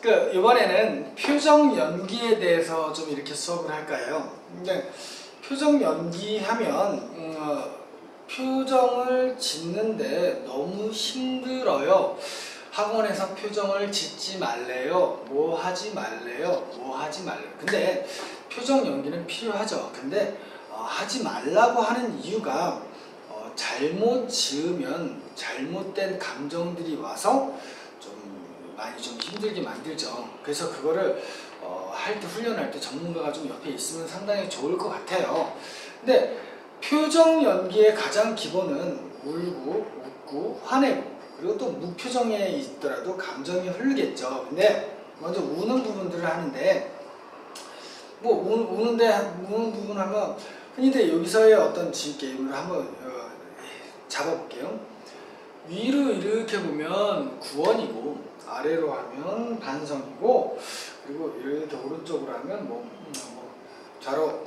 이번에는 표정 연기에 대해서 좀 이렇게 수업을 할까요? 근데 표정 연기 하면 표정을 짓는데 너무 힘들어요. 학원에서 표정을 짓지 말래요. 뭐 하지 말래요. 뭐 하지 말래요. 근데 표정 연기는 필요하죠. 근데 하지 말라고 하는 이유가 잘못 지으면 잘못된 감정들이 와서 많이 좀 힘들게 만들죠. 그래서 그거를 할 때 훈련할 때 전문가가 좀 옆에 있으면 상당히 좋을 것 같아요. 근데 표정 연기의 가장 기본은 울고 웃고 화내고 그리고 또 무표정에 있더라도 감정이 흐르겠죠. 근데 먼저 우는 부분들을 하는데 우는 부분 하면 흔히들 여기서의 어떤 게임을 한번 잡아볼게요. 위로 이렇게 보면 구원이고 아래로 하면 반성이고 그리고 이렇게 오른쪽으로 하면 좌로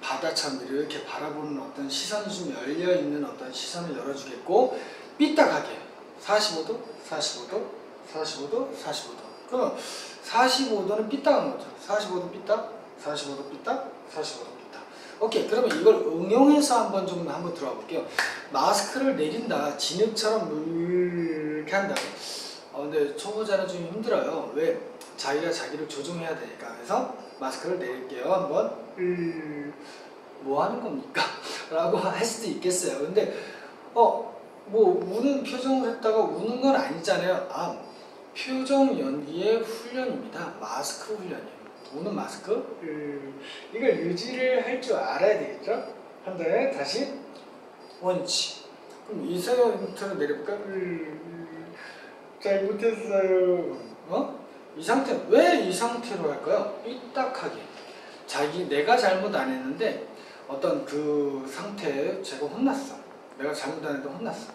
바다처럼 이렇게 바라보는 어떤 시선이 좀 열려있는 어떤 시선을 열어주겠고 삐딱하게 45도, 45도, 45도, 45도 그럼 45도는 삐딱한 거죠. 45도 삐딱, 45도 삐딱, 45도 삐딱. 오케이, 그러면 이걸 응용해서 한번 들어가 볼게요. 마스크를 내린다, 진흙처럼 이렇게 한다. 근데 초보자는 좀 힘들어요. 왜? 자기가 자기를 조종해야 되니까. 그래서 마스크를 내릴게요. 한번 뭐 하는 겁니까? 라고 할 수도 있겠어요. 근데 우는 표정을 했다가 우는 건 아니잖아요. 표정 연기의 훈련입니다. 마스크 훈련이에요. 우는 마스크 이걸 유지를 할 줄 알아야 되겠죠? 한 다음에 다시 원치. 그럼 이 상태로 내려볼까? 잘못했어요. 이 상태, 왜 이 상태로 할까요? 삐딱하게. 내가 잘못 안 했는데 어떤 그 상태에 제가 혼났어. 내가 잘못 안 했는데 혼났어.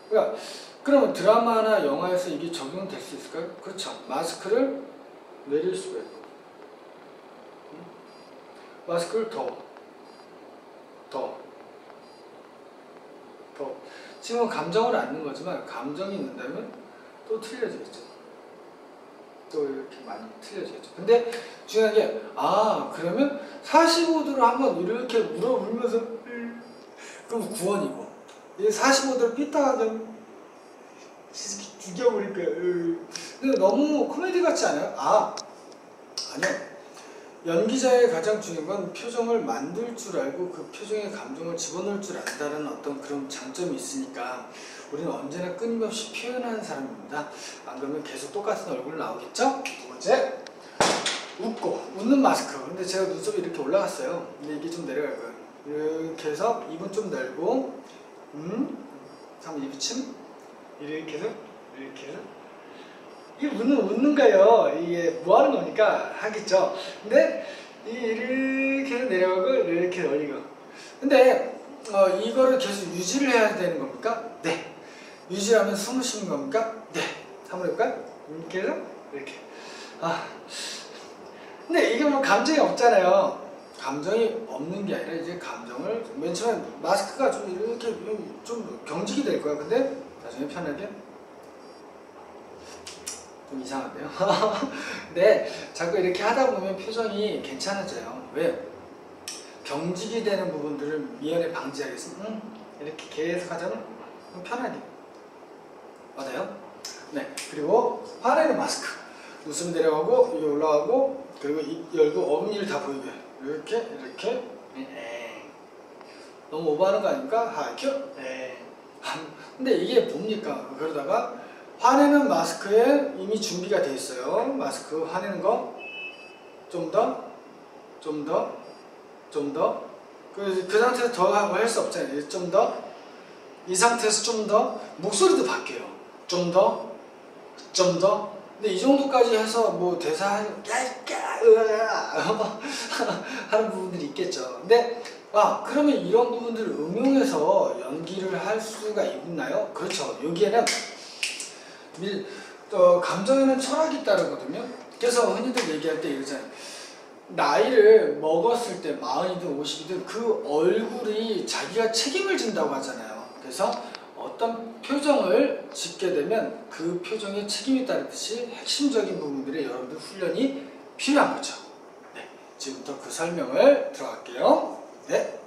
그러니까 그러면 드라마나 영화에서 이게 적용될 수 있을까요? 그렇죠. 마스크를 내릴 수가 있고 마스크를 더 지금은 감정을 안는 거지만 감정이 있는다면 또 틀려지겠죠. 또 이렇게 많이 틀려지겠죠. 근데 중요한 게 그러면 45도로 한번 이렇게 울면서 그럼 구원이고 45도를 삐딱하게 죽여버릴 거예요. 근데 너무 코미디 같지 않아요? 아니요. 연기자의 가장 중요한 건 표정을 만들 줄 알고 그 표정에 감정을 집어넣을 줄 안다는 어떤 그런 장점이 있으니까 우리는 언제나 끊임없이 표현하는 사람입니다. 안 그러면 계속 똑같은 얼굴 나오겠죠? 두 번째, 웃는 마스크. 근데 제가 눈썹이 이렇게 올라갔어요. 근데 이게 좀 내려갈 거예요. 이렇게 해서 입은 좀 넓고 한번 입침 이렇게 해서 이게 웃는 거예요. 이게 뭐 하는 겁니까? 하겠죠. 근데 이렇게 해서 내려가고 이렇게 올리고. 근데 이거를 계속 유지를 해야 되는 겁니까? 네. 유지하면 숨을 쉬는 겁니까? 네. 한번 해볼까요? 이렇게 해서 이렇게. 근데 이게 감정이 없잖아요. 감정이 없는 게 아니라 이제 감정을 맨 처음에 마스크가 좀 이렇게 좀 경직이 될 거야. 근데 나중에 편하게. 좀 이상한데요? 네, 자꾸 이렇게 하다 보면 표정이 괜찮아져요. 왜? 경직이 되는 부분들을 미연에 방지하겠습니다. 이렇게 계속 하자면 편하게. 맞아요? 네, 그리고 화내는 마스크. 웃음 내려가고 이게 올라가고 그리고 입 열고 어금니를 다 보이게 이렇게 너무 오버하는 거 아닙니까? 하이큐 근데 이게 뭡니까? 그러다가 화내는 마스크에 이미 준비가 돼 있어요. 마스크 화내는 거 좀 더 그 상태에서 더 하고 할 수 없잖아요. 좀 더 이 상태에서 좀 더 목소리도 바뀌어요. 좀 더 근데 이 정도까지 해서 뭐 대사 하는 부분들이 있겠죠. 근데 그러면 이런 부분들을 응용해서 연기를 할 수가 있나요? 그렇죠. 여기에는 감정에는 철학이 따르거든요. 그래서 흔히들 얘기할 때 이러잖아요. 나이를 먹었을 때 40이든 50이든 그 얼굴이 자기가 책임을 진다고 하잖아요. 그래서 어떤 표정을 짓게 되면 그 표정에 책임이 따르듯이 핵심적인 부분들의 여러분들 훈련이 필요한 거죠. 네, 지금부터 그 설명을 들어갈게요. 네.